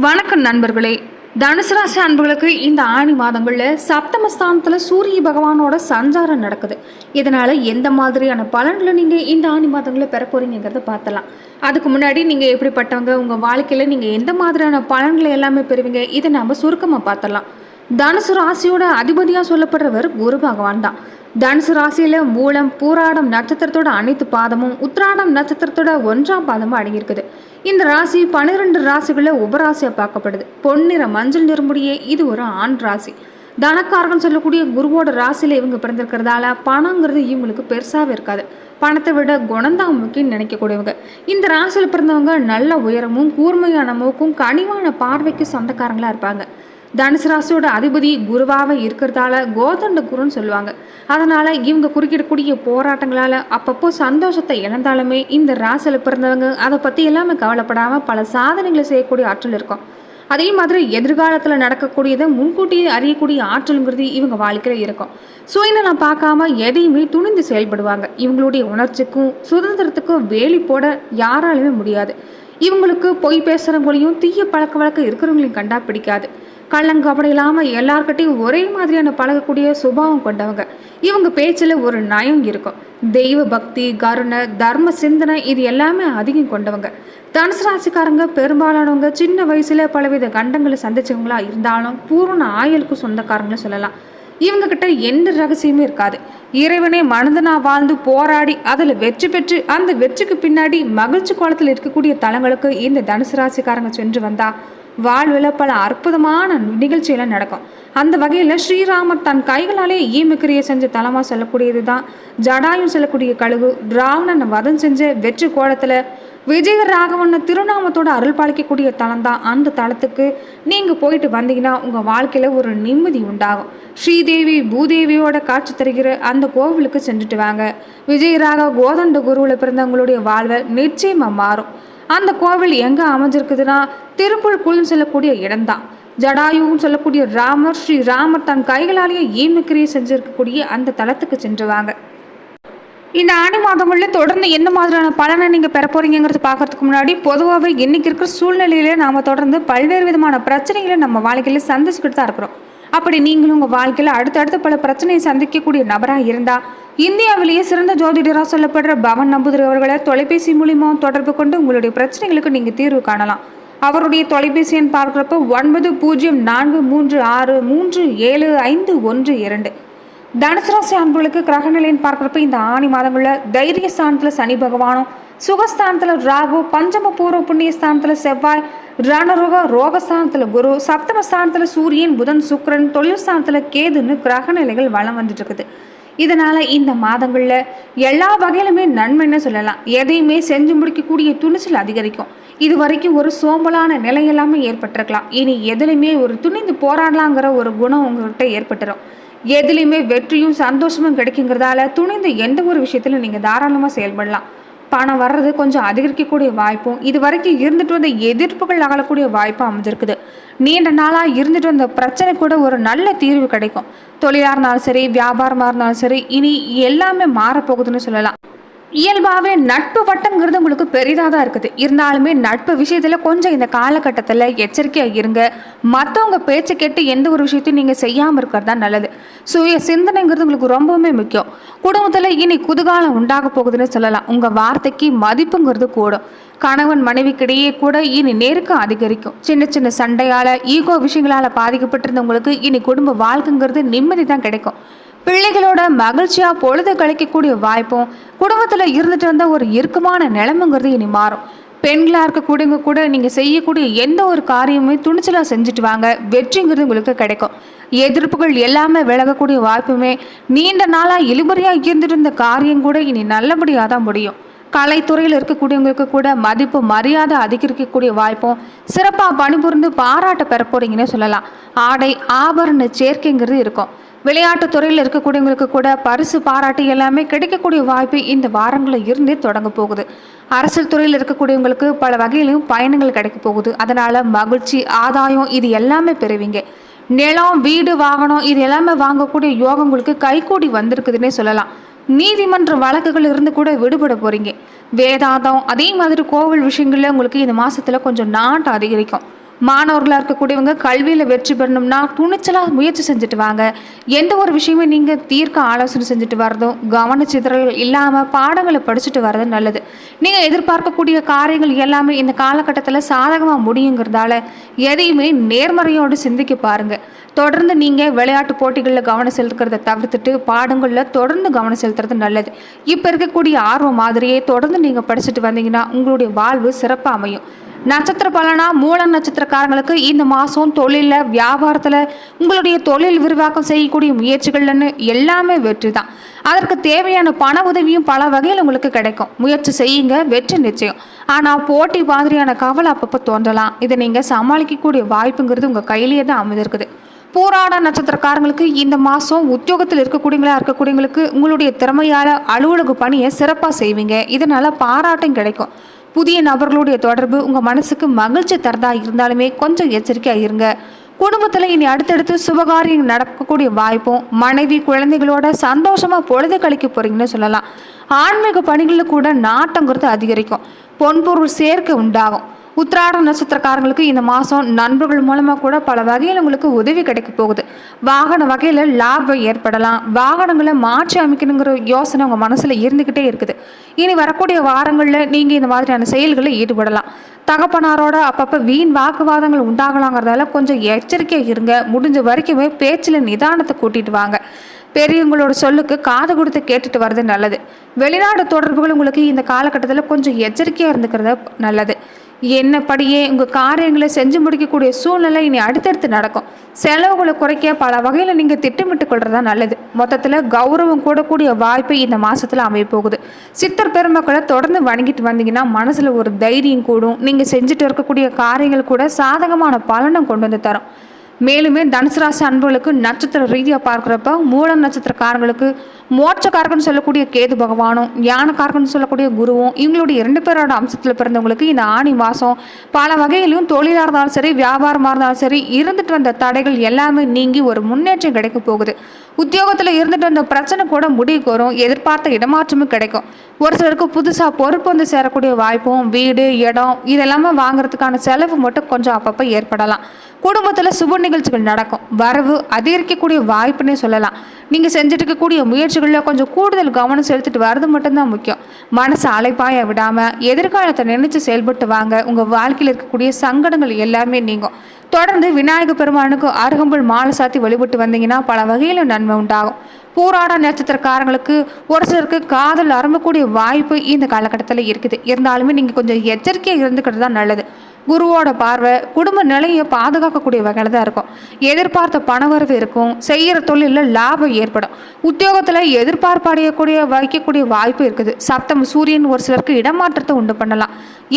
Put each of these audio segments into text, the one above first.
வணக்கம் நண்பர்களே. தனுசு ராசி அன்பர்களுக்கு இந்த ஆணி மாதங்களில் சப்தமஸ்தானத்தில் சூரிய பகவானோட சஞ்சாரம் நடக்குது. இதனால் எந்த மாதிரியான பலன்களை நீங்கள் இந்த ஆணி மாதங்களில் பெற போகிறீங்கிறத பார்த்தலாம். அதுக்கு முன்னாடி நீங்கள் எப்படிப்பட்டவங்க, உங்கள் வாழ்க்கையில் நீங்கள் எந்த மாதிரியான பலன்களை எல்லாமே பெறுவீங்க, இதை நாம் சுருக்கமாக பார்த்தலாம். தனுசு ராசியோட அதிபதியாக சொல்லப்படுறவர் குரு பகவான் தான். தனுசு ராசியில் மூலம், பூராடம் நட்சத்திரத்தோட அனைத்து பாதமும், உத்திராடம் நட்சத்திரத்தோட 1ஆம் பாதமும் அடங்கியிருக்குது. இந்த ராசி 12 ராசிகளில் உபராசியாக பார்க்கப்படுது. பொன்னிற மஞ்சள் நிறமுடைய இது ஒரு ஆண் ராசி. தனக்காரர்கள் சொல்லக்கூடிய குருவோட ராசியில் இவங்க பிறந்திருக்கிறதால பணங்கிறது இவங்களுக்கு பெருசாகவே இருக்காது. பணத்தை விட குணந்தான் முக்கியம்னு நினைக்கக்கூடியவங்க. இந்த ராசியில் பிறந்தவங்க நல்ல உயரமும், கூர்மையான மூக்கும், கனிவான பார்வைக்கு சொந்தக்காரங்களாக இருப்பாங்க. தனுசு ராசியோட அதிபதி குருவாக இருக்கிறதால கோதண்ட குருன்னு சொல்லுவாங்க. அதனால் இவங்க குறுக்கிடக்கூடிய போராட்டங்களால் அப்பப்போ சந்தோஷத்தை இழந்தாலுமே இந்த ராசியில் பிறந்தவங்க அதை பற்றி எல்லாமே கவலைப்படாமல் பல சாதனைகளை செய்யக்கூடிய ஆற்றல் இருக்கும். அதே மாதிரி எதிர்காலத்தில் நடக்கக்கூடியதை முன்கூட்டியே அறியக்கூடிய ஆற்றலுங்கிறது இவங்க வாழ்க்கையில் இருக்கும். சுயநலம் பார்க்காம எதையுமே துணிந்து செயல்படுவாங்க. இவங்களுடைய உணர்ச்சிக்கும் சுதந்திரத்துக்கும் வேலி போட யாராலுமே முடியாது. இவங்களுக்கு பொய் பேசுகிறவங்களையும் தீய பழக்க வழக்கம் இருக்கிறவங்களையும் கண்டா பிடிக்காது. கள்ளங்கபடி இல்லாமல் எல்லார்கிட்டையும் ஒரே மாதிரியான பழகக்கூடிய சுபாவம் கொண்டவங்க. இவங்க பேச்சில் ஒரு நயம் இருக்கும். தெய்வ பக்தி, கருணை, தர்ம சிந்தனை இது எல்லாமே அதிகம் கொண்டவங்க. தனுசு ராசிக்காரங்க பெரும்பாலானவங்க சின்ன வயசுல பலவித கண்டங்களை சந்திச்சவங்களா இருந்தாலும் பூரண ஆயுளுக்கு சொந்தக்காரங்களும் சொல்லலாம். இவங்க கிட்ட எந்த ரகசியமே இருக்காது. இறைவனே மனிதனா வாழ்ந்து போராடி அதில் வெற்றி பெற்று அந்த வெற்றிக்கு பின்னாடி மகிழ்ச்சி கோலத்தில் இருக்கக்கூடிய தலங்களுக்கு இந்த தனுசு ராசிக்காரங்க சென்று வந்தா வாழ்வில் பல அற்புதமான நிகழ்ச்சியெல்லாம் நடக்கும். அந்த வகையில் ஸ்ரீராமர் தன் கைகளாலே ஈமக்கிரியை செஞ்ச தலமாக சொல்லக்கூடியது தான் ஜடாயும் சொல்லக்கூடிய கழுகு. ராவணனை வதம் செஞ்ச வெற்றி கோலத்தில் விஜய ராகவன் திருநாமத்தோட அருள் பாலிக்கக்கூடிய தலம் தான். அந்த தலத்துக்கு நீங்கள் போயிட்டு வந்தீங்கன்னா உங்கள் வாழ்க்கையில் ஒரு நிம்மதி உண்டாகும். ஸ்ரீதேவி பூதேவியோட காட்சி தருகிற அந்த கோவிலுக்கு சென்றுட்டு வாங்க. விஜயராக கோதண்ட குருவில் பிறந்தவங்களுடைய வாழ்வை நிச்சயமாக மாறும். அந்த கோவில் எங்கே அமைஞ்சிருக்குதுன்னா திருப்புல்குள்னு சொல்லக்கூடிய இடம்தான். ஜடாயுன்னு சொல்லக்கூடிய ராமர், ஸ்ரீராமர் தன் கைகளாலேயே ஈமக்கிரியை செஞ்சிருக்கக்கூடிய அந்த தலத்துக்கு சென்றுவாங்க. இந்த ஆணி மாதங்களில் தொடர்ந்து எந்த மாதிரியான பலனை நீங்கள் பெற போகிறீங்கிறது பார்க்கறதுக்கு முன்னாடி பொதுவாகவே இன்றைக்கி இருக்கிற சூழ்நிலையிலே நாம் தொடர்ந்து பல்வேறு விதமான பிரச்சனைகளை நம்ம வாழ்க்கையில் சந்திச்சுக்கிட்டு தான் இருக்கிறோம். அப்படி நீங்களும் உங்கள் வாழ்க்கையில் அடுத்தடுத்து பல பிரச்சனையை சந்திக்கக்கூடிய நபராக இருந்தால் இந்தியாவிலேயே சிறந்த ஜோதிடராக சொல்லப்படுற பவன் நம்பூதிரி அவர்களை தொலைபேசி மூலியமாக தொடர்பு கொண்டு உங்களுடைய பிரச்சனைகளுக்கு நீங்கள் தீர்வு காணலாம். அவருடைய தொலைபேசி எண் பார்க்குறப்போ 9043373512. தனுசு ராசி அன்புகளுக்கு கிரகநிலைன்னு பார்க்குறப்ப இந்த ஆணி மாதங்களில் தைரிய ஸ்தானத்தில் சனி பகவானும், சுகஸ்தானத்தில் ராகு, பஞ்சம பூர்வ புண்ணிய ஸ்தானத்தில் செவ்வாய், ரணரோக ரோகஸ்தானத்தில் குரு, சப்தமஸ்தானத்தில் சூரியன், புதன், சுக்கிரன், தொழில் ஸ்தானத்தில் கேதுன்னு கிரகநிலைகள் வளம் வந்துட்டு இருக்குது. இதனால் இந்த மாதங்களில் எல்லா வகையிலுமே நன்மைன்னு சொல்லலாம். எதையுமே செஞ்சு முடிக்கக்கூடிய துணிச்சல் அதிகரிக்கும். இது வரைக்கும் ஒரு சோம்பலான நிலை எல்லாமே ஏற்பட்டிருக்கலாம். இனி எதுலையுமே ஒரு துணிந்து போராடலாங்கிற ஒரு குணம் உங்கள்கிட்ட ஏற்பட்டுரும். எதுலையுமே வெற்றியும் சந்தோஷமும் கிடைக்குங்கிறதால துணிந்து எந்த ஒரு விஷயத்திலும் நீங்கள் தாராளமாக செயல்படலாம். பணம் வர்றது கொஞ்சம் அதிகரிக்கக்கூடிய வாய்ப்பும், இது வரைக்கும் இருந்துட்டு வந்த எதிர்ப்புகள் அகலக்கூடிய வாய்ப்பும் அமைஞ்சிருக்குது. நீண்ட நாளாக இருந்துட்டு வந்த பிரச்சனை கூட ஒரு நல்ல தீர்வு கிடைக்கும். தொழிலாக இருந்தாலும் சரி, வியாபாரமாக இருந்தாலும் சரி, இனி எல்லாமே மாறப்போகுதுன்னு சொல்லலாம். இயல்பாகவே நட்பு வட்டங்கிறது உங்களுக்கு பெரிதாக தான் இருக்குது. இருந்தாலுமே நட்பு விஷயத்தில் கொஞ்சம் இந்த காலகட்டத்தில் எச்சரிக்கையாக இருங்க. மற்றவங்க பேச்சை கேட்டு எந்த ஒரு விஷயத்தையும் நீங்கள் செய்யாமல் இருக்கிறது தான் நல்லது. சுய சிந்தனைங்கிறது உங்களுக்கு ரொம்பவுமே முக்கியம். குடும்பத்தில் இனி குதூகலம் உண்டாக போகுதுன்னு சொல்லலாம். உங்கள் வார்த்தைக்கு மதிப்புங்கிறது கூடும். கணவன் மனைவிக்கிடையே கூட இனி நெருக்கம் அதிகரிக்கும். சின்ன சின்ன சண்டையால், ஈகோ விஷயங்களால் பாதிக்கப்பட்டிருந்தவங்களுக்கு இனி குடும்ப வாழ்க்கைங்கிறது நிம்மதி தான் கிடைக்கும். பிள்ளைகளோட மகிழ்ச்சியாக பொழுது கழிக்கக்கூடிய வாய்ப்பும், குடும்பத்தில் இருந்துட்டு வந்த ஒரு இறுக்கமான நிலைமைங்கிறது இனி மாறும். பெண்களாக இருக்கக்கூடியவங்க கூட நீங்கள் செய்யக்கூடிய எந்த ஒரு காரியமுமே துணிச்சலாக செஞ்சுட்டு வாங்க. வெற்றிங்கிறது உங்களுக்கு கிடைக்கும். எதிர்ப்புகள் எல்லாமே விலகக்கூடிய வாய்ப்புமே, நீண்ட நாளாக இழுபறியாக இருந்துட்டு இருந்த காரியம் கூட இனி நல்லபடியாக தான் முடியும். கலைத்துறையில் இருக்கக்கூடியவங்களுக்கு கூட மதிப்பு மரியாதை அதிகரிக்கக்கூடிய வாய்ப்பும், சிறப்பாக பணிபுரிந்து பாராட்ட பெற போறீங்கன்னு சொல்லலாம். ஆடை ஆபரண சேர்க்கைங்கிறது இருக்கும். விளையாட்டு துறையில் இருக்கக்கூடியவங்களுக்கு கூட பரிசு பாராட்டு எல்லாமே கிடைக்கக்கூடிய வாய்ப்பு இந்த வாரங்களில் இருந்தே தொடங்க போகுது. அரசியல் துறையில் இருக்கக்கூடியவங்களுக்கு பல வகையிலும் பயணங்கள் கிடைக்க போகுது. அதனால மகிழ்ச்சி, ஆதாயம் இது எல்லாமே பெறுவீங்க. நிலம், வீடு, வாகனம் இது எல்லாமே வாங்கக்கூடிய யோகம் உங்களுக்கு கைகூடி வந்திருக்குதுன்னே சொல்லலாம். நீதிமன்ற வழக்குகள் இருந்து கூட விடுபட போறீங்க. வேதாந்தம் அதே மாதிரி கோவில் விஷயங்கள்ல உங்களுக்கு இந்த மாசத்துல கொஞ்சம் நாட்டம் அதிகரிக்கும். மாணவர்களாக இருக்கக்கூடியவங்க கல்வியில் வெற்றி பெறணும்னா துணிச்சலாக முயற்சி செஞ்சுட்டு வாங்க. எந்த ஒரு விஷயமே நீங்கள் தீர்க்க ஆலோசனை செஞ்சுட்டு வரதும், கவனச்சிதறல் இல்லாமல் பாடங்களை படிச்சுட்டு வர்றது நல்லது. நீங்கள் எதிர்பார்க்கக்கூடிய காரியங்கள் எல்லாமே இந்த காலகட்டத்தில் சாதகமாக முடியுங்கிறதால எதையுமே நேர்மறையோடு சிந்திக்க பாருங்கள். தொடர்ந்து நீங்கள் விளையாட்டு போட்டிகளில் கவனம் செலுத்துக்கிறத தவிர்த்துட்டு பாடங்களில் தொடர்ந்து கவனம் செலுத்துறது நல்லது. இப்போ இருக்கக்கூடிய ஆர்வம் மாதிரியே தொடர்ந்து நீங்கள் படிச்சுட்டு வந்தீங்கன்னா உங்களுடைய வாழ்வு சிறப்பாக அமையும். நட்சத்திர பலனா மூல நட்சத்திரக்காரங்களுக்கு இந்த மாதம் தொழிலில், வியாபாரத்தில், உங்களுடைய தொழில் விரிவாக்கம் செய்யக்கூடிய முயற்சிகள்னு எல்லாமே வெற்றி தான். அதற்கு தேவையான பண உதவியும் பல வகையில் உங்களுக்கு கிடைக்கும். முயற்சி செய்யுங்க, வெற்றி நிச்சயம். ஆனால் போட்டி மாதிரியான கவலை அப்பப்போ தோன்றலாம். இதை நீங்கள் சமாளிக்கக்கூடிய வாய்ப்புங்கிறது உங்கள் கையிலேயே தான் அமைந்திருக்குது. போராட நட்சத்திரக்காரங்களுக்கு இந்த மாதம் உத்தியோகத்தில் இருக்கக்கூடியவங்களுக்கு உங்களுடைய திறமையால் அலுவலக பணியை சிறப்பாக செய்வீங்க. இதனால் பாராட்டும் கிடைக்கும். புதிய நபர்களுடைய தொடர்பு உங்கள் மனசுக்கு மகிழ்ச்சி தரதா இருந்தாலுமே கொஞ்சம் எச்சரிக்கையாக இருங்க. குடும்பத்தில் இனி அடுத்தடுத்து சுபகாரியம் நடக்கக்கூடிய வாய்ப்பும், மனைவி குழந்தைகளோட சந்தோஷமாக பொழுது கழிக்க போகிறீங்கன்னு சொல்லலாம். ஆன்மீக பணிகளில் கூட நாட்டங்கிறது அதிகரிக்கும். பொன்பொருள் சேர்க்கை உண்டாகும். உத்திராட நட்சத்திரக்காரங்களுக்கு இந்த மாதம் நண்பர்கள் மூலமாக கூட பல வகையில் உங்களுக்கு உதவி கிடைக்க போகுது. வாகன வகையில் லாபம் ஏற்படலாம். வாகனங்களை மாற்றி அமைக்கணுங்கிற யோசனை உங்கள் மனசில் இருந்துக்கிட்டே இருக்குது. இனி வரக்கூடிய வாரங்களில் நீங்கள் இந்த மாதிரியான செயல்களில் ஈடுபடலாம். தகப்பனாரோட அப்பப்போ வீண் வாக்குவாதங்கள் உண்டாகலாங்கிறதால கொஞ்சம் எச்சரிக்கையாக இருங்க. முடிஞ்ச வரைக்குமே பேச்சில் நிதானத்தை கூட்டிட்டு வாங்க. பெரியவங்களோட சொல்லுக்கு காது கொடுத்து கேட்டுட்டு வர்றது நல்லது. வெளிநாடு தொடர்புகள் உங்களுக்கு இந்த காலகட்டத்தில் கொஞ்சம் எச்சரிக்கையாக இருந்துக்கிறது நல்லது. என்னப்படியே உங்கள் காரியங்களை செஞ்சு முடிக்கக்கூடிய சூழ்நிலை இனி அடுத்தடுத்து நடக்கும். செலவுகளை குறைக்க பல வகையில் நீங்கள் திட்டமிட்டு கொள்றதா நல்லது. மொத்தத்தில் கௌரவம் கூடக்கூடிய வாய்ப்பு இந்த மாதத்தில் அமைய போகுது. சித்தர் பெருமக்களை தொடர்ந்து வணங்கிட்டு வந்தீங்கன்னா மனசில் ஒரு தைரியம் கூடும். நீங்கள் செஞ்சுட்டு இருக்கக்கூடிய காரியங்கள் கூட சாதகமான பலனை கொண்டு வந்து தரும். மேலுமே தனுசு ராசி அன்புகளுக்கு நட்சத்திர ரீதியாக பார்க்குறப்ப மூல நட்சத்திரக்காரங்களுக்கு மோட்சக்காரகன்னு சொல்லக்கூடிய கேது பகவானும், ஞானக்காரகன்னு சொல்லக்கூடிய குருவும், இவங்களுடைய 2 பேரோட அம்சத்தில் பிறந்தவங்களுக்கு இந்த ஆணி மாதம் பல வகையிலும் தொழிலாக இருந்தாலும் சரி, வியாபாரமாக இருந்தாலும் சரி, இருந்துட்டு வந்த தடைகள் எல்லாமே நீங்கி ஒரு முன்னேற்றம் கிடைக்க போகுது. உத்தியோகத்தில் இருந்துட்டு வந்த பிரச்சனை கூட முடிவுக்கு வரும். எதிர்பார்த்த இடமாற்றமும் கிடைக்கும். ஒரு சிலருக்கு புதுசாக பொறுப்பு வந்து சேரக்கூடிய வாய்ப்பும், வீடு, இடம் இதெல்லாமே வாங்குறதுக்கான செலவு மட்டும் கொஞ்சம் அப்பப்போ ஏற்படலாம். குடும்பத்தில் சுப நிகழ்ச்சிகள் நடக்கும். வரவு அதிகரிக்கக்கூடிய வாய்ப்புன்னே சொல்லலாம். நீங்கள் செஞ்சுட்டு இருக்கக்கூடிய முயற்சிகளில் கொஞ்சம் கூடுதல் கவனம் செலுத்திட்டு வர்றது மட்டும்தான் முக்கியம். மனசை அலைப்பாய விடாமல் எதிர்காலத்தை நினைச்சு செயல்பட்டு வாங்க. உங்கள் வாழ்க்கையில் இருக்கக்கூடிய சங்கடங்கள் எல்லாமே நீங்கும். தொடர்ந்து விநாயக பெருமானுக்கு அருகம்புல் மாலை சாத்தி வழிபட்டு வந்தீங்கன்னா பல வகையில் நன்மை உண்டாகும். போராட நட்சத்திரக்காரங்களுக்கு ஒரு சிலருக்கு காதல் ஆரம்பக்கூடிய வாய்ப்பு இந்த காலகட்டத்தில் இருக்குது. இருந்தாலுமே நீங்கள் கொஞ்சம் எச்சரிக்கையாக இருந்துக்கிறது தான் நல்லது. குருவோட பார்வை குடும்ப நிலையை பாதுகாக்கக்கூடிய வகையில் தான் இருக்கும். எதிர்பார்த்த பணவரவு இருக்கும். செய்கிற தொழிலில் லாபம் ஏற்படும். உத்தியோகத்தில் எதிர்பார்ப்படையக்கூடிய வைக்கக்கூடிய வாய்ப்பு இருக்குது. சப்தம் சூரியன் ஒரு சிலருக்கு இடமாற்றத்தை உண்டு பண்ணலாம்.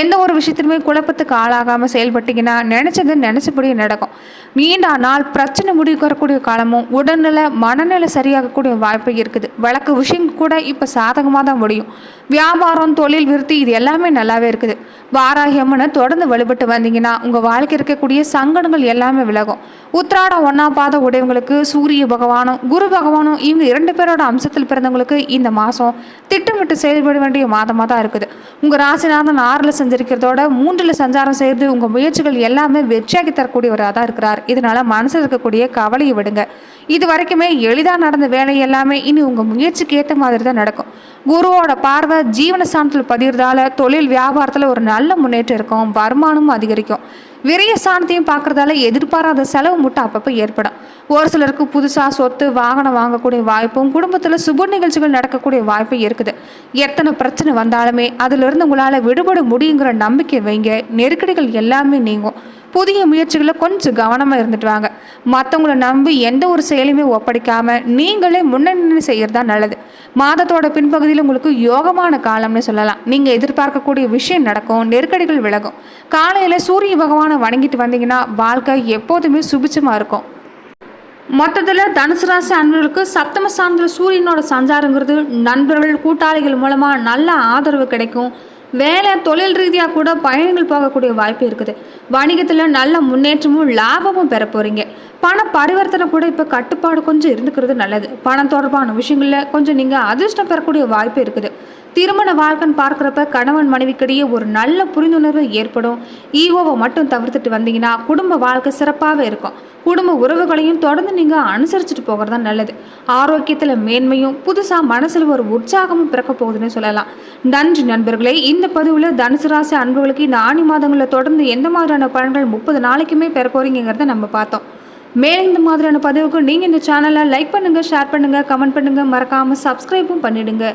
எந்த ஒரு விஷயத்திலுமே குழப்பத்துக்கு ஆளாகாமல் செயல்பட்டீங்கன்னா நினைச்சது நினைச்சபடியே நடக்கும். நீண்ட நாள் பிரச்சனை முடிவுக்கு வரக்கூடிய காலமும், உடல்நிலை மனநிலை சரியாகக்கூடிய வாய்ப்பு இருக்குது. வழக்கு விஷயம் கூட இப்போ சாதகமாக தான் முடியும். வியாபாரம், தொழில் விருத்தி இது எல்லாமே நல்லாவே இருக்குது. வாராகி அம்மனை தொடர்ந்து வழிபட்டு வந்தீங்கன்னா உங்கள் வாழ்க்கை இருக்கக்கூடிய சங்கடங்கள் எல்லாமே விலகும். உத்திராடம் 1ஆம் பாத உடையவங்களுக்கு சூரிய பகவானும் குரு பகவானும் இவங்க 2 பேரோட அம்சத்தில் பிறந்தவங்களுக்கு இந்த மாதம் திட்டமிட்டு செயல்பட வேண்டிய மாதமாக தான் இருக்குது. உங்கள் ராசிநாதன் 6ல் சஞ்சரிக்கிறதோட 3ல் சஞ்சாரம் செய்து உங்கள் முயற்சிகள் எல்லாமே வெற்றியாக்கி தரக்கூடியவராக தான் இருக்கிறார். இதனால் மனசில் இருக்கக்கூடிய கவலையை விடுங்க. இது வரைக்குமே எளிதாக நடந்த வேலை எல்லாமே இனி உங்கள் முயற்சிக்கு ஏற்ற மாதிரி தான் நடக்கும். குருவோட பார்வை ஜீவனஸ்தானத்தில் பதிகிறதால தொழில் வியாபாரத்தில் ஒரு நல்ல முன்னேற்றம் இருக்கும். வருமானமும் அதிகரிக்கும். விரைய ஸ்தானத்தையும் பார்க்குறதால எதிர்பாராத செலவு மட்டும் அப்பப்போ ஏற்படும். ஒரு சிலருக்கு புதுசாக சொத்து வாகனம் வாங்கக்கூடிய வாய்ப்பும், குடும்பத்தில் சுப நிகழ்ச்சிகள் நடக்கக்கூடிய வாய்ப்பும் இருக்குது. எத்தனை பிரச்சனை வந்தாலுமே அதிலிருந்து உங்களால் விடுபட முடியுங்கிற நம்பிக்கை வைங்க. நெருக்கடிகள் எல்லாமே நீங்கும். புதிய முயற்சிகளை கொஞ்சம் கவனமாக இருந்துட்டு வாங்க. மற்றவங்களை நம்பி எந்த ஒரு செயலையுமே ஒப்படைக்காமல் நீங்களே முன்னணி செய்கிறது தான் நல்லது. மாதத்தோட பின்பகுதியில் உங்களுக்கு யோகமான காலம்னு சொல்லலாம். நீங்கள் எதிர்பார்க்கக்கூடிய விஷயம் நடக்கும். நெருக்கடிகள் விலகும். காலையில் சூரிய பகவானை வணங்கிட்டு வந்தீங்கன்னா வாழ்க்கை எப்போதுமே சுபிச்சமாக இருக்கும். மொத்தத்தில் தனுசு ராசி அன்பர்களுக்கு சப்தமஸ்தானத்தில் சூரியனோட சஞ்சாரங்கிறது நண்பர்கள், கூட்டாளிகள் மூலமாக நல்ல ஆதரவு கிடைக்கும். வேலை, தொழில் ரீதியாக கூட பயணங்கள் போகக்கூடிய வாய்ப்பு இருக்குது. வணிகத்தில் நல்ல முன்னேற்றமும் லாபமும் பெற போகிறீங்க. பண பரிவர்த்தனை கூட இப்போ கட்டுப்பாடு கொஞ்சம் இருந்துக்கிறது நல்லது. பணம் தொடர்பான விஷயங்களில் கொஞ்சம் நீங்கள் அதிர்ஷ்டம் பெறக்கூடிய வாய்ப்பு இருக்குது. திருமண வாழ்க்கைன்னு பார்க்குறப்ப கணவன் மனைவிக்கிடையே ஒரு நல்ல புரிந்துணர்வு ஏற்படும். ஈகோவை மட்டும் தவிர்த்துட்டு வந்தீங்கன்னா குடும்ப வாழ்க்கை சிறப்பாகவே இருக்கும். குடும்ப உறவுகளையும் தொடர்ந்து நீங்கள் அனுசரிச்சுட்டு போகிறது தான் நல்லது. ஆரோக்கியத்தில் மேன்மையும் புதுசாக மனசில் ஒரு உற்சாகமும் பிறக்க போகுதுன்னு சொல்லலாம். நன்றி நண்பர்களே. இந்த பதிவில் தனுசு ராசி அன்புகளுக்கு இந்த ஆணி மாதங்களில் தொடர்ந்து எந்த மாதிரியான பலன்கள் 30 நாளைக்குமே பெற போறீங்கிறத நம்ம பார்த்தோம். மேலும் இந்த மாதிரியான பதிவுக்கு நீங்கள் இந்த சேனலை லைக் பண்ணுங்கள், ஷேர் பண்ணுங்கள், கமெண்ட் பண்ணுங்கள், மறக்காமல் சப்ஸ்கிரைபும் பண்ணிடுங்க.